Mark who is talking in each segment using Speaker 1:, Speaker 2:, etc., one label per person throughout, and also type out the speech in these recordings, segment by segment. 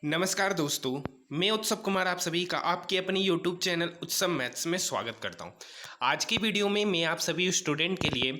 Speaker 1: नमस्कार दोस्तों, मैं उत्सव कुमार आप सभी का आपके अपनी यूट्यूब चैनल उत्सव मैथ्स में स्वागत करता हूं। आज की वीडियो में मैं आप सभी स्टूडेंट के लिए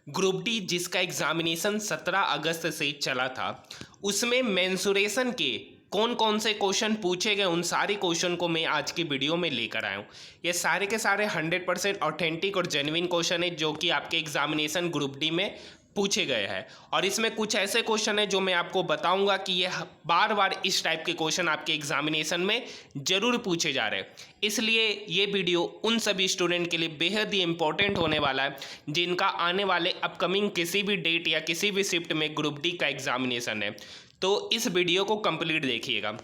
Speaker 1: ग्रुप डी जिसका एग्जामिनेशन 17 अगस्त से चला था, उसमें मेंसुरेशन के कौन कौन से क्वेश्चन पूछे गए उन सारे क्वेश्चन को मैं आज की वीडियो में लेकर आया हूँ। ये सारे के सारे 100% ऑथेंटिक और जेन्युइन क्वेश्चन है जो कि आपके एग्जामिनेशन ग्रुप डी में पूछे गए हैं। और इसमें कुछ ऐसे क्वेश्चन है जो मैं आपको बताऊंगा कि ये बार बार इस टाइप के क्वेश्चन आपके एग्जामिनेशन में जरूर पूछे जा रहे हैं। इसलिए ये वीडियो उन सभी स्टूडेंट के लिए बेहद ही इंपॉर्टेंट होने वाला है जिनका आने वाले अपकमिंग किसी भी डेट या किसी भी शिफ्ट में ग्रुप डी का एग्जामिनेशन है। तो इस वीडियो को कंप्लीट देखिएगा।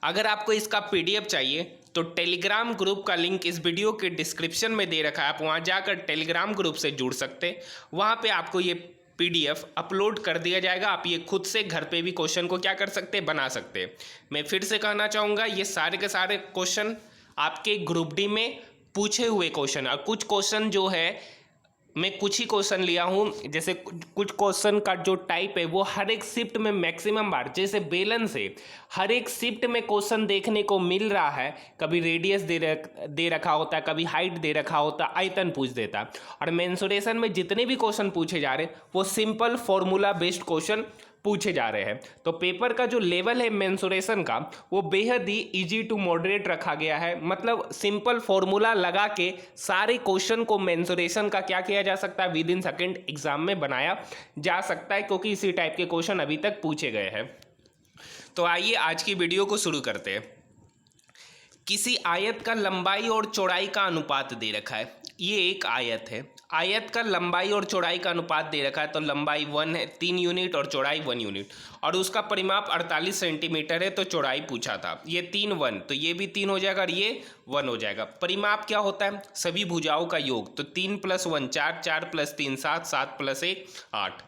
Speaker 1: अगर आपको इसका पीडीएफ चाहिए तो टेलीग्राम ग्रुप का लिंक इस वीडियो के डिस्क्रिप्शन में दे रखा है, आप वहां जाकर टेलीग्राम ग्रुप से जुड़ सकते हैं। वहां पे आपको ये पीडीएफ अपलोड कर दिया जाएगा, आप ये खुद से घर पे भी क्वेश्चन को क्या कर सकते हैं, बना सकते हैं। मैं फिर से कहना चाहूँगा, ये सारे के सारे क्वेश्चन आपके ग्रुप डी में पूछे हुए क्वेश्चन, और कुछ क्वेश्चन जो है मैं कुछ ही क्वेश्चन लिया हूँ। जैसे कुछ क्वेश्चन का जो टाइप है वो हर एक शिफ्ट में मैक्सिमम बार, जैसे बेलन से हर एक शिफ्ट में क्वेश्चन देखने को मिल रहा है। कभी रेडियस दे रखा होता है, कभी हाइट दे रखा होता है, आयतन पूछ देता है। और मेंसुरेशन में जितने भी क्वेश्चन पूछे जा रहे हैं वो सिंपल फॉर्मूला बेस्ड क्वेश्चन पूछे जा रहे हैं। तो पेपर का जो लेवल है मेंसुरेशन का वो बेहद ही इजी टू मॉडरेट रखा गया है। मतलब सिंपल फॉर्मूला लगा के सारे क्वेश्चन को मेंसुरेशन का क्या किया जा सकता है, विद इन सेकेंड एग्जाम में बनाया जा सकता है, क्योंकि इसी टाइप के क्वेश्चन अभी तक पूछे गए हैं। तो आइए आज की वीडियो को शुरू करते हैं। किसी आयत का लंबाई और चौड़ाई का अनुपात दे रखा है। ये एक आयत है, आयत का लंबाई और चौड़ाई का अनुपात दे रखा है। तो लंबाई 1 है 3 यूनिट और चौड़ाई 1 यूनिट, और उसका परिमाप 48 सेंटीमीटर है। तो चौड़ाई पूछा था, ये 3 1, तो ये भी 3 हो जाएगा और ये 1 हो जाएगा। परिमाप क्या होता है, सभी भुजाओं का योग। तो 3 + 1 4, 4 + 3 7, 7 + 1 8,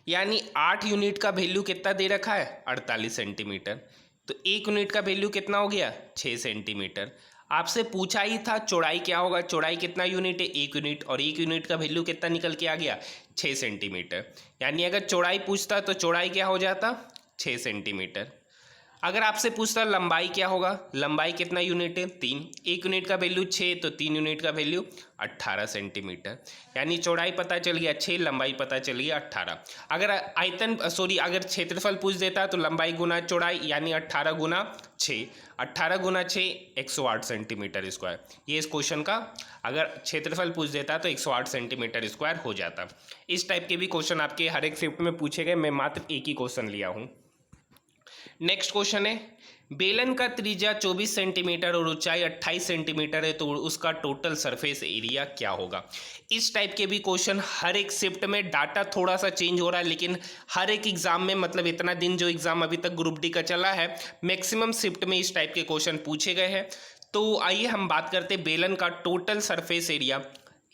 Speaker 1: यानी 8 यूनिट का वैल्यू कितना दे रखा है, 48 सेंटीमीटर। तो 1 यूनिट का वैल्यू कितना हो गया, 6 सेंटीमीटर। आपसे पूछा ही था चौड़ाई क्या होगा, चौड़ाई कितना यूनिट है, 1 यूनिट, और 1 यूनिट का वैल्यू कितना निकल के आ गया, 6 सेंटीमीटर। यानी अगर चौड़ाई पूछता तो चौड़ाई क्या हो जाता, 6 सेंटीमीटर। अगर आपसे पूछता लंबाई क्या होगा, लंबाई कितना यूनिट है, 3, 1 यूनिट का वैल्यू 6, तो 3 यूनिट का वैल्यू 18 सेंटीमीटर। यानी चौड़ाई पता चल गया 6, लंबाई पता चल गया 18। अगर अगर क्षेत्रफल पूछ देता तो लंबाई गुना चौड़ाई, यानी 18 गुना 6, 18 गुना 6 108 सेंटीमीटर स्क्वायर। ये इस क्वेश्चन का अगर क्षेत्रफल पूछ देता तो 108 सेंटीमीटर स्क्वायर हो जाता। इस टाइप के भी क्वेश्चन आपके हर एक शिफ्ट में पूछे गए, मैं मात्र एक ही क्वेश्चन लिया हूँ। नेक्स्ट क्वेश्चन है, बेलन का त्रिज्या 24 सेंटीमीटर और ऊंचाई 28 सेंटीमीटर है, तो उसका टोटल सरफेस एरिया क्या होगा। इस टाइप के भी क्वेश्चन हर एक शिफ्ट में, डाटा थोड़ा सा चेंज हो रहा है लेकिन हर एक एग्जाम में, मतलब इतना दिन जो एग्जाम अभी तक ग्रुप डी का चला है, मैक्सिमम शिफ्ट में इस टाइप के क्वेश्चन पूछे गए हैं। तो आइए हम बात करते हैं बेलन का टोटल सरफेस एरिया।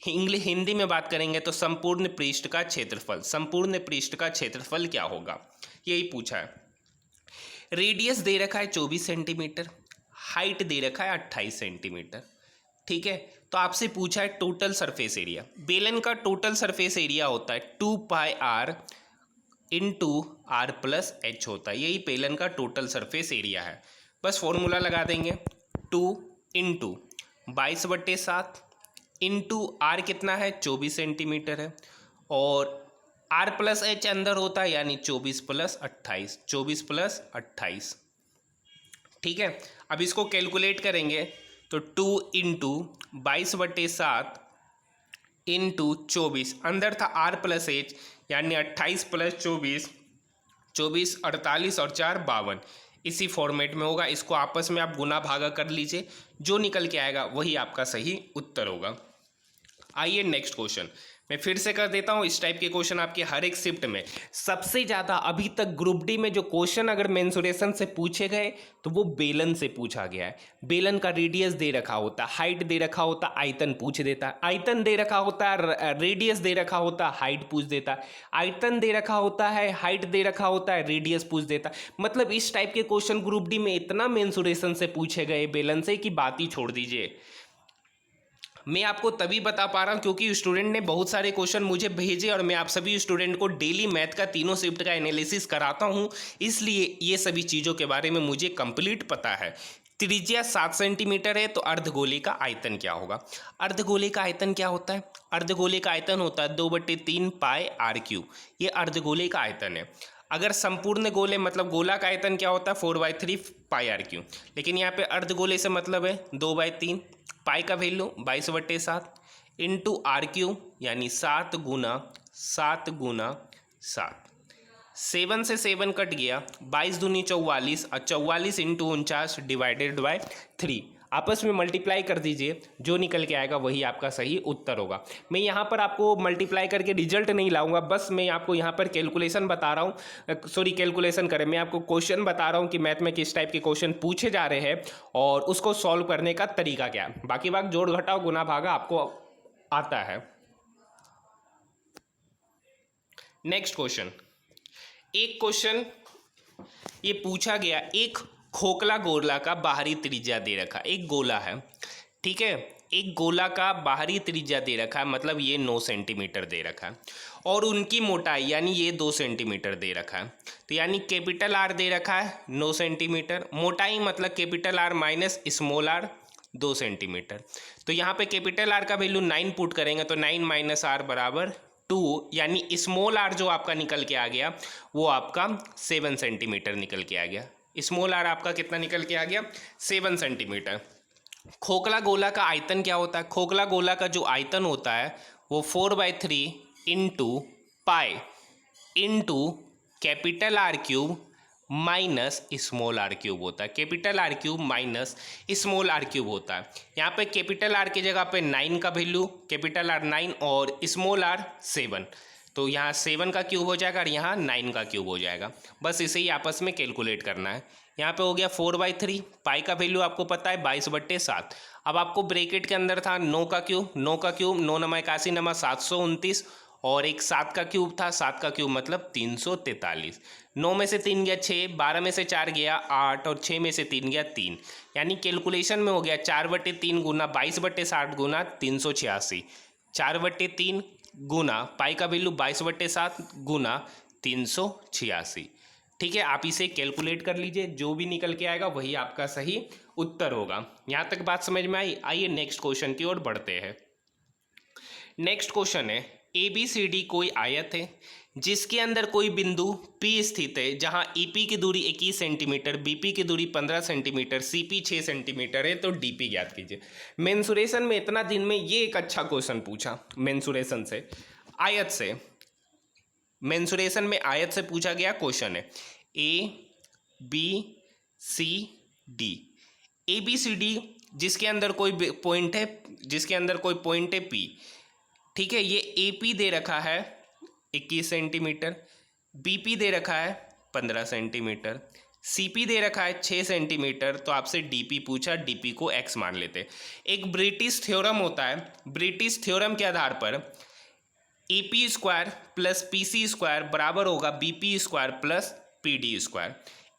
Speaker 1: हिंदी में बात करेंगे तो संपूर्ण पृष्ठ का क्षेत्रफल, संपूर्ण पृष्ठ का क्षेत्रफल क्या होगा, यही पूछा है। रेडियस दे रखा है 24 सेंटीमीटर, हाइट दे रखा है 28 सेंटीमीटर। ठीक है, तो आपसे पूछा है टोटल सरफेस एरिया। बेलन का टोटल सरफेस एरिया होता है 2πr × r+h होता है, यही बेलन का टोटल सरफेस एरिया है। बस फॉर्मूला लगा देंगे, 2 × 22/7 इंटू r कितना है, 24 सेंटीमीटर है, और r+h अंदर होता है, यानी 24 + 28, 24 + 28। ठीक है, अब इसको कैलकुलेट करेंगे तो 2 × 22/7 इंटू 24, अंदर था r+h, यानी 28 + 24, 24 48 और 4 52। इसी फॉर्मेट में होगा, इसको आपस में आप गुना भागा कर लीजिए, जो निकल के आएगा वही आपका सही उत्तर होगा। आइए नेक्स्ट क्वेश्चन मैं फिर से कर देता हूं। इस टाइप के क्वेश्चन आपके हर एक शिफ्ट में सबसे ज़्यादा अभी तक ग्रुप डी में जो क्वेश्चन अगर मेंसुरेशन से पूछे गए तो वो बेलन से पूछा गया है। बेलन का रेडियस दे रखा होता, हाइट दे रखा होता, आयतन पूछ देता, आयतन दे रखा होता, रेडियस दे रखा होता, हाइट पूछ देता, आयतन दे रखा होता है, हाइट दे रखा होता है, रेडियस पूछ देता। मतलब इस टाइप के क्वेश्चन ग्रुप डी में इतना मेंसुरेशन से पूछे गए बेलन से कि बात ही छोड़ दीजिए। मैं आपको तभी बता पा रहा हूँ क्योंकि स्टूडेंट ने बहुत सारे क्वेश्चन मुझे भेजे और मैं आप सभी स्टूडेंट को डेली मैथ का तीनों शिफ्ट का एनालिसिस कराता हूँ, इसलिए ये सभी चीज़ों के बारे में मुझे कंप्लीट पता है। त्रिज्या 7 सेंटीमीटर है तो अर्धगोले का आयतन क्या होगा? अर्धगोले का आयतन क्या होता है? अर्धगोले का आयतन होता है 2/3 पाई आर क्यूब। ये अर्धगोले का आयतन है। अगर संपूर्ण गोले मतलब गोला का आयतन क्या होता है? 4/3 पाई आर क्यूब। लेकिन यहाँ पे अर्धगोले से मतलब है 2/3, पाई का वैल्यू 22/7 इंटू आर क्यूब यानी 7 गुना 7। 7 से 7 कट गया, 22 दूनी 44 और 44 इंटू 49 डिवाइडेड बाय 3 आपस में मल्टीप्लाई कर दीजिए, जो निकल के आएगा वही आपका सही उत्तर होगा। मैं यहाँ पर आपको मल्टीप्लाई करके रिजल्ट नहीं लाऊंगा, बस मैं आपको यहाँ पर कैलकुलेशन बता रहा हूँ, सॉरी कैलकुलेशन करें, मैं आपको क्वेश्चन बता रहा हूँ कि मैथ में किस टाइप के क्वेश्चन पूछे जा रहे हैं और उसको सॉल्व करने का तरीका क्या है। बाकी बात जोड़ घटाओ गुना भागा आपको आता है। नेक्स्ट क्वेश्चन, एक क्वेश्चन ये पूछा गया, एक खोखला गोला का बाहरी त्रिज्या दे रखा, एक गोला है, ठीक है, एक गोला का बाहरी त्रिज्या दे रखा है, मतलब ये 9 सेंटीमीटर दे रखा है और उनकी मोटाई यानी ये 2 सेंटीमीटर दे रखा है। तो यानी कैपिटल आर दे रखा है 9 सेंटीमीटर, मोटाई मतलब capital R minus small R 2 centimetre. तो यहाँ पे कैपिटल आर का वैल्यू 9 पुट करेंगे तो 9 माइनस आर बराबर 2, यानी स्मॉल आर जो आपका निकल के आ गया वो आपका 7 सेंटीमीटर निकल के आ गया। स्मॉल आर आपका कितना निकल के आ गया? 7 सेंटीमीटर। खोखला गोला का आयतन क्या होता है? खोखला गोला का जो आयतन होता है वो 4/3 into pi into capital R cube minus small R cube होता है। Capital R cube minus small R cube होता है। यहाँ पे कैपिटल आर की जगह पे 9 का वैल्यू, कैपिटल आर 9 और स्मॉल आर 7, तो यहाँ 7 का क्यूब हो जाएगा और यहाँ 9 का क्यूब हो जाएगा। बस इसे ही आपस में कैलकुलेट करना है। यहाँ पे हो गया 4/3, पाई का वैल्यू आपको पता है 22/7। अब आपको ब्रैकेट के अंदर था 9 का क्यूब, 9 का क्यूब 9 नमा 81 नमा 729 और एक 7 का क्यूब था, 7 का क्यूब मतलब 343। 9 में से 3 गया 6, 12 में से 4 गया 8 और 6 में से 3 गया 3, यानी कैलकुलेशन में हो गया 4/3 गुना 22/60 गुना 386, 4/3 गुना पाई का वैल्यू 22/7 गुना 386। ठीक है, आप इसे कैलकुलेट कर लीजिए, जो भी निकल के आएगा वही आपका सही उत्तर होगा। यहाँ तक बात समझ में आई? आइए नेक्स्ट क्वेश्चन की ओर बढ़ते हैं। नेक्स्ट क्वेश्चन है, ABCD कोई आयत है जिसके अंदर कोई बिंदु P स्थित है, जहां EP की दूरी 21 सेंटीमीटर, BP की दूरी 15 सेंटीमीटर, CP 6 सेंटीमीटर है, तो DP ज्ञात कीजिए। मेंसुरेशन में इतना दिन में ये एक अच्छा क्वेश्चन पूछा, मेंसुरेशन से, आयत से, मेंसुरेशन में आयत से पूछा गया क्वेश्चन है। ABCD, ABCD जिसके अंदर कोई पॉइंट है, जिसके अंदर कोई पॉइंट है P, ठीक है, ये AP दे रखा है 21 सेंटीमीटर, BP दे रखा है 15 सेंटीमीटर, CP दे रखा है 6 सेंटीमीटर, तो आपसे DP पूछा, DP को X मान लेते। एक ब्रिटिश थ्योरम होता है, ब्रिटिश थ्योरम के आधार पर AP square plus PC square बराबर होगा BP square plus PD square.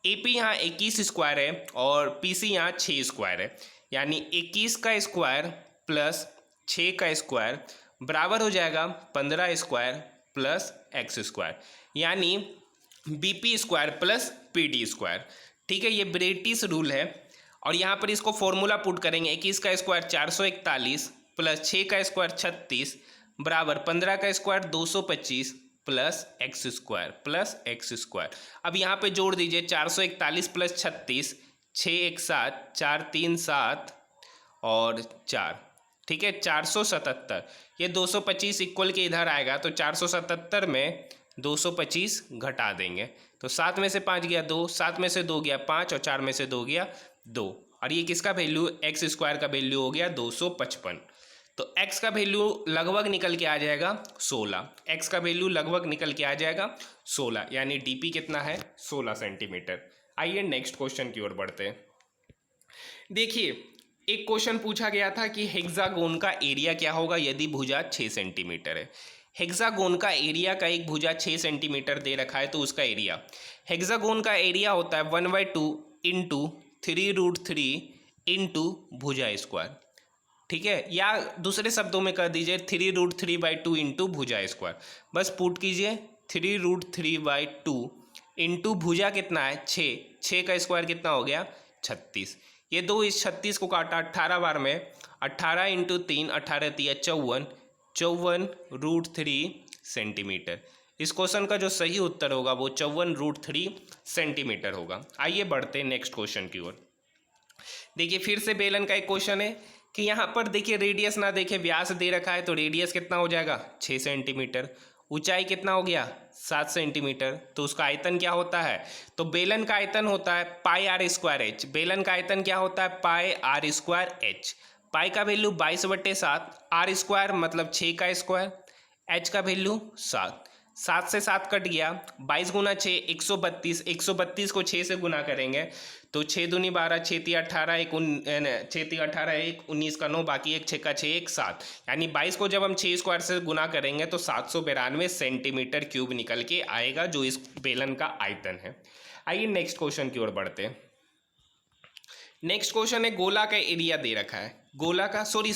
Speaker 1: AP यहाँ 21 स्क्वायर है और PC यहाँ 6 स्क्वायर है, यानी 21 का स्क्वायर प्लस 6 का स्क्वायर बराबर हो जाएगा 15 स्क्वायर प्लस X स्क्वायर, यानी BP square plus PD square. ठीक है, ये ब्रिटिश रूल है और यहाँ पर इसको फॉर्मूला पुट करेंगे। 21 का स्क्वायर 441 प्लस 6 का स्क्वायर 36 बराबर 15 का स्क्वायर 225 प्लस X स्क्वायर। अब यहाँ पे जोड़ दीजिए 441 प्लस 36, 6 1 7, 4 3 7 और 4, ठीक है, 477। ये 225 इक्वल के इधर आएगा तो 477 में 225 घटा देंगे, तो 7 में से 5 गया 2, 7 में से 2 गया 5 और 4 में से 2 गया 2, और ये किसका वैल्यू? X स्क्वायर का वैल्यू हो गया 255। तो X का वैल्यू लगभग निकल के आ जाएगा 16, X का वैल्यू लगभग निकल के आ जाएगा 16, यानी DP कितना है? 16 सेंटीमीटर। आइए नेक्स्ट क्वेश्चन की ओर बढ़ते हैं। देखिए, एक क्वेश्चन पूछा गया था कि हेक्सागोन का एरिया क्या होगा यदि भुजा 6 सेंटीमीटर है। हेक्सागोन का एरिया का एक भुजा 6 सेंटीमीटर दे रखा है तो उसका एरिया, हेक्सागोन का एरिया होता है 1/2 इंटू 3√3 इंटू भुजा स्क्वायर। ठीक है, या दूसरे शब्दों में कर दीजिए 3√3/2 इंटू भुजा स्क्वायर। बस पुट कीजिए 3√3/2 इंटू भुजा कितना है 6, 6 का स्क्वायर कितना हो गया 36। ये दो इस 36 को काटा 18 बार में, 18 इंटू 3, 18 तिया 54, 54√3 सेंटीमीटर। इस क्वेश्चन का जो सही उत्तर होगा वो 54√3 सेंटीमीटर होगा। आइए बढ़ते हैं नेक्स्ट क्वेश्चन की ओर। देखिए फिर से बेलन का एक क्वेश्चन है कि यहाँ पर देखिए रेडियस ना देखे व्यास दे रखा है, तो रेडियस कितना हो जाएगा 6 सेंटीमीटर, ऊंचाई कितना हो गया 7 सेंटीमीटर, तो उसका आयतन क्या होता है, तो बेलन का आयतन होता है पाई आर स्क्वायर एच। बेलन का आयतन क्या होता है पाई आर स्क्वायर एच। पाई का वैल्यू 22/7, आर स्क्वायर मतलब 6 का स्क्वायर, एच का वैल्यू 7, 7 से 7 कट गया, 22 गुना 6 132, 132 को 6 से गुना करेंगे तो 6 दूनी 12, 6 तिया 18, 1 19 का 9, बाकी 1 6 का 6 1 7, यानी 22 को जब हम 6 स्क्वायर से गुना करेंगे तो 792 सेंटीमीटर क्यूब निकल के आएगा, जो इस बेलन का आयतन है। आइए नेक्स्ट क्वेश्चन की ओर बढ़ते हैं। नेक्स्ट क्वेश्चन है गोला का एरिया दे रखा है, गोला का सॉरी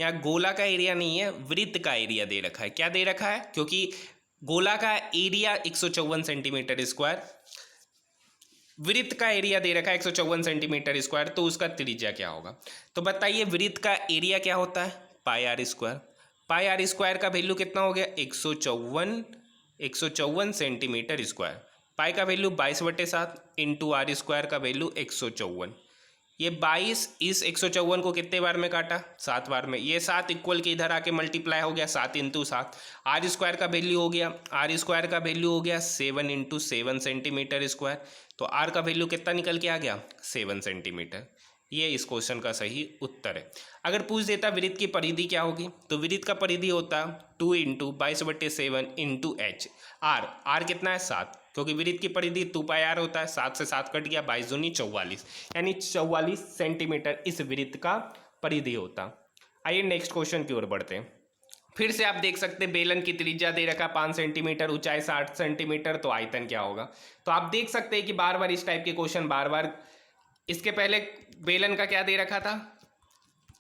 Speaker 1: यहाँ गोला का एरिया नहीं है, वृत्त का एरिया दे रखा है। क्या दे रखा है, क्योंकि गोला का एरिया 154 सेंटीमीटर स्क्वायर, वृत्त का एरिया दे रखा है 154 सेंटीमीटर स्क्वायर, तो उसका त्रिज्या क्या होगा। तो बताइए वृत्त का एरिया क्या होता है pi R square. Pi R square का वैल्यू कितना हो गया 154 सेंटीमीटर स्क्वायर। पाई का वैल्यू 22/7 इंटू आर स्क्वायर का वैल्यू 154। ये 22 इस 154 को कितने बार में काटा 7 बार में, ये 7 इक्वल के इधर आके मल्टीप्लाई हो गया 7 इंटू 7। आर स्क्वायर का वैल्यू हो गया 7 इंटू 7 सेंटीमीटर स्क्वायर, तो आर का वैल्यू कितना निकल के आ गया 7 सेंटीमीटर। ये इस क्वेश्चन का सही उत्तर है। अगर पूछ देता वृत्त की परिधि क्या होगी, तो वृत्त का परिधि होता 2 इंटू 22/7 इंटू एच। आर कितना है 7, क्योंकि वृत्त की परिधि 2 पाई आर होता है, 7 से 7 कट गया, 22 दूनी 44, यानी 44 सेंटीमीटर इस वृत्त का परिधि होता। आइए नेक्स्ट क्वेश्चन की ओर बढ़ते हैं। फिर से आप देख सकते हैं बेलन की त्रिज्या दे रखा 5 सेंटीमीटर, ऊंचाई 60 सेंटीमीटर, तो आयतन क्या होगा। तो आप देख सकते हैं कि बार बार इस टाइप के क्वेश्चन बार, इसके पहले बेलन का क्या दे रखा था,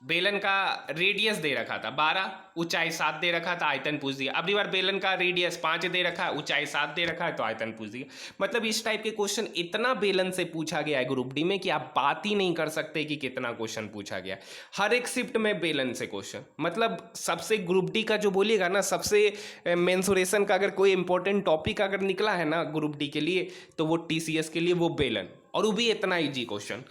Speaker 1: बेलन का रेडियस दे रखा था 12, ऊंचाई 7 दे रखा था, आयतन पूछ दिया। अगली बार बेलन का रेडियस 5 दे रखा है, ऊंचाई 7 दे रखा है, तो आयतन पूछ दिया। मतलब इस टाइप के क्वेश्चन इतना बेलन से पूछा गया है ग्रुप डी में कि आप बात ही नहीं कर सकते कि कितना क्वेश्चन पूछा गया। हर एक शिफ्ट में बेलन से क्वेश्चन, मतलब सबसे ग्रुप डी का जो बोलिएगा ना, सबसे मेंसुरेशन का अगर कोई इंपॉर्टेंट टॉपिक अगर निकला है ना ग्रुप डी के लिए, तो वो टीसीएस के लिए वो बेलन, और वो भी इतना ईजी क्वेश्चन।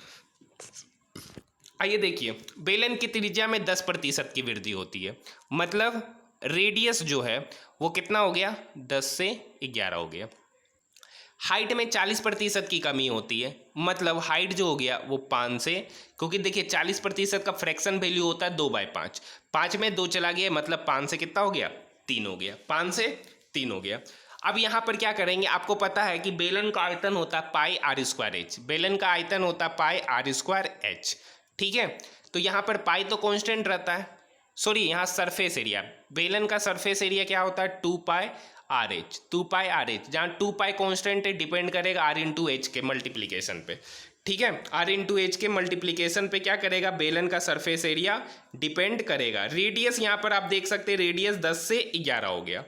Speaker 1: आइए देखिए बेलन की त्रिज्या में 10% की वृद्धि होती है, मतलब रेडियस जो है वो कितना हो गया 10 से 11 हो गया। हाइट में 40% की कमी होती है, मतलब हाइट जो हो गया वो 5 से, क्योंकि देखिए 40% का फ्रैक्शन वैल्यू होता है 2/5, 5 में 2 चला गया, मतलब 5 से कितना हो गया 3 हो गया, 5 से 3 हो गया। अब यहाँ पर क्या करेंगे, आपको पता है कि बेलन का आयतन होता है पाई आर स्क्वायर एच, बेलन का आयतन होता है पाई आर स्क्वायर एच, ठीक है। तो यहाँ पर पाई तो कांस्टेंट रहता है, सॉरी यहाँ सरफेस एरिया, बेलन का सरफेस एरिया क्या होता है 2 pi R H, 2 pi R H, जहाँ 2 पाई कांस्टेंट है, डिपेंड करेगा आर इंटू एच के मल्टीप्लीकेशन पे, ठीक है। आर इंटू एच के मल्टीप्लीकेशन पे क्या करेगा बेलन का सरफेस एरिया डिपेंड करेगा। रेडियस यहाँ पर आप देख सकते हैं रेडियस 10 से 11 हो गया,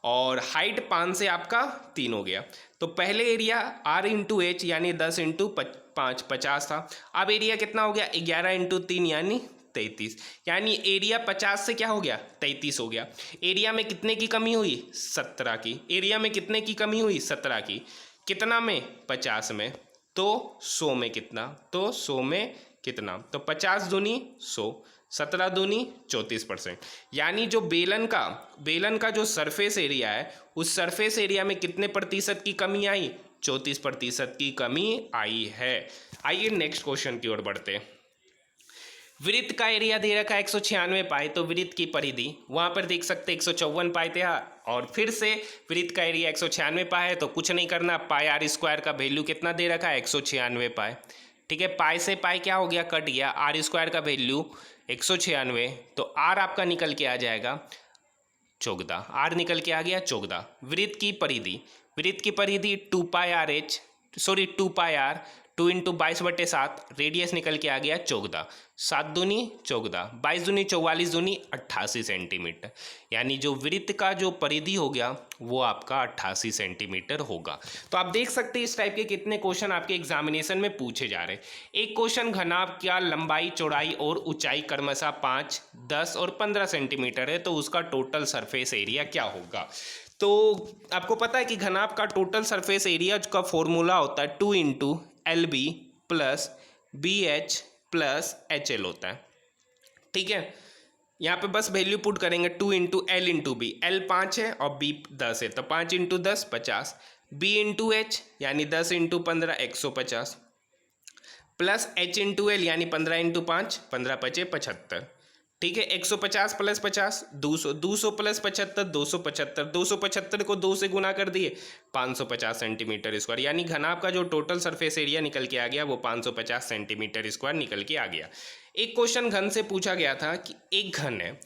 Speaker 1: और हाइट 5 से आपका 3 हो गया। तो पहले एरिया आर इंटू एच यानी 10 इंटू 5 50 था, अब एरिया कितना हो गया 11 इंटू 3 यानी 33, यानी एरिया 50 से क्या हो गया 33 हो गया। एरिया में कितने की कमी हुई 17 की, एरिया में कितने की कमी हुई 17 की, कितना में 50 में, तो 100 में कितना, तो 100 में कितना, तो 50 दूनी 100, 17 दूनी 34%, यानी जो बेलन का जो सरफेस एरिया है उस सरफेस एरिया में कितने प्रतिशत की कमी आई 34% की कमी आई है। आइए नेक्स्ट क्वेश्चन की ओर बढ़ते हैं। वृत्त का एरिया दे रखा है 196 पाई, तो वृत्त की परिधि वहां पर देख सकते 154 पाई थे, और फिर से वृत्त का एरिया 196 पाई है, तो कुछ नहीं करना, पाई आर स्क्वायर का वैल्यू कितना दे रखा है 196 पाई, ठीक है। पाई से पाई क्या हो गया कट गया, आर स्क्वायर का वैल्यू 196, तो आर आपका निकल के आ जाएगा 14, आर निकल के आ गया 14। वृत्त की परिधि 2 pi R H, sorry 2 pi R, 2 into 22/7, radius निकल के आ गया 14, 7 दूनी 14, 22 दूनी 44 दूनी 88 सेंटीमीटर। यानी जो वृत्त का जो परिधि हो गया वो आपका 88 सेंटीमीटर होगा। तो आप देख सकते हैं इस टाइप के कितने क्वेश्चन आपके एग्जामिनेशन में पूछे जा रहे हैं। एक क्वेश्चन घनाभ क्या लंबाई, चौड़ाई और ऊंचाई क्रमशः 5, 10 और 15 सेंटीमीटर है, तो उसका टोटल सरफेस एरिया क्या होगा। तो आपको पता है कि घनाभ का टोटल सरफेस एरिया का फॉर्मूला होता है 2 into LB plus BH plus HL होता है। ठीक है, यहाँ पे बस वैल्यू पुट करेंगे 2 into L into B. L 5 है और B 10 है, तो 5 इंटू 10 50, B इंटू H यानी 10 into 15 150 plus H into L यानी 15 इंटू 5 15 पचे 75। ठीक है, 150 प्लस 50 200, 200 प्लस 75 275, 275 को 2 से गुना कर दिए 550 सेंटीमीटर स्क्वायर। यानी घनाभ का जो टोटल सरफेस एरिया निकल के आ गया वो 550 सेंटीमीटर स्क्वायर निकल के आ गया। एक क्वेश्चन घन से पूछा गया था कि एक घन है,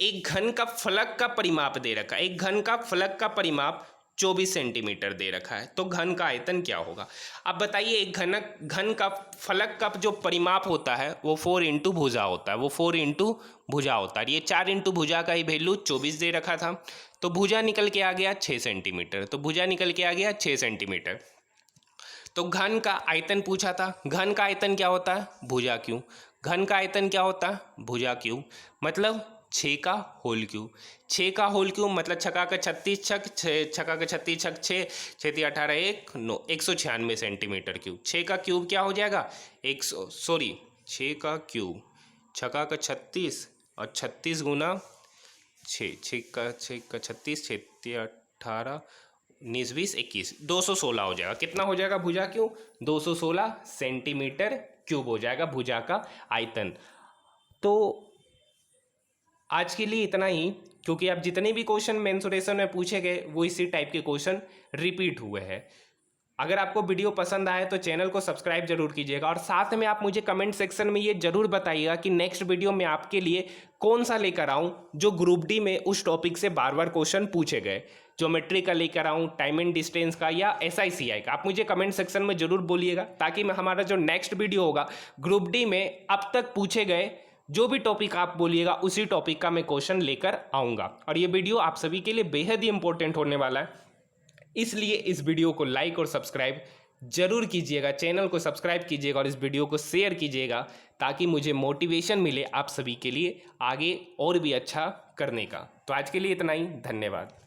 Speaker 1: एक घन का फलक का परिमाप दे रखा है, एक घन का फलक का परिमाप 24 सेंटीमीटर दे रखा है, तो घन का आयतन क्या होगा। अब बताइए, एक घन का फलक का जो परिमाप होता है वो 4 इंटू भुजा होता है, वो 4 इंटू भुजा होता है। ये 4 इंटू भुजा का ही वैल्यू 24 दे रखा था, तो भुजा निकल के आ गया 6 सेंटीमीटर, तो भुजा निकल के आ गया 6 सेंटीमीटर। तो घन का आयतन पूछा था, घन का आयतन क्या होता है, भुजा क्यूब। घन का आयतन क्या होता है, भुजा क्यूब, मतलब 6 का होल क्यूब। 6 का होल क्यूब मतलब छका का 36 छक 6, छका का 36 छक 6, 6 × 18 1 9, 196 सेंटीमीटर क्यूब। 6 का क्यूब क्या हो जाएगा 6 का क्यूब, छका का 36 और 36 गुना 6, 6 का 36, 6 × 18 19 20 21, 216 हो जाएगा। कितना हो जाएगा भुजा क्यूब, 216 सेंटीमीटर क्यूब हो जाएगा भुजा का आयतन। तो आज के लिए इतना ही, क्योंकि अब जितने भी क्वेश्चन मेंसुरेशन में पूछे गए वो इसी टाइप के क्वेश्चन रिपीट हुए हैं। अगर आपको वीडियो पसंद आए तो चैनल को सब्सक्राइब जरूर कीजिएगा, और साथ में आप मुझे कमेंट सेक्शन में ये जरूर बताइएगा कि नेक्स्ट वीडियो में आपके लिए कौन सा लेकर आऊँ जो ग्रुप डी में उस टॉपिक से बार बार क्वेश्चन पूछे गए। ज्योमेट्री का लेकर आऊँ, टाइम एंड डिस्टेंस का, या SICI का, आप मुझे कमेंट सेक्शन में जरूर बोलिएगा, ताकि मैं हमारा जो नेक्स्ट वीडियो होगा ग्रुप डी में अब तक पूछे गए जो भी टॉपिक आप बोलिएगा उसी टॉपिक का मैं क्वेश्चन लेकर आऊँगा। और ये वीडियो आप सभी के लिए बेहद ही इंपॉर्टेंट होने वाला है, इसलिए इस वीडियो को लाइक और सब्सक्राइब जरूर कीजिएगा, चैनल को सब्सक्राइब कीजिएगा और इस वीडियो को शेयर कीजिएगा, ताकि मुझे मोटिवेशन मिले आप सभी के लिए आगे और भी अच्छा करने का। तो आज के लिए इतना ही, धन्यवाद।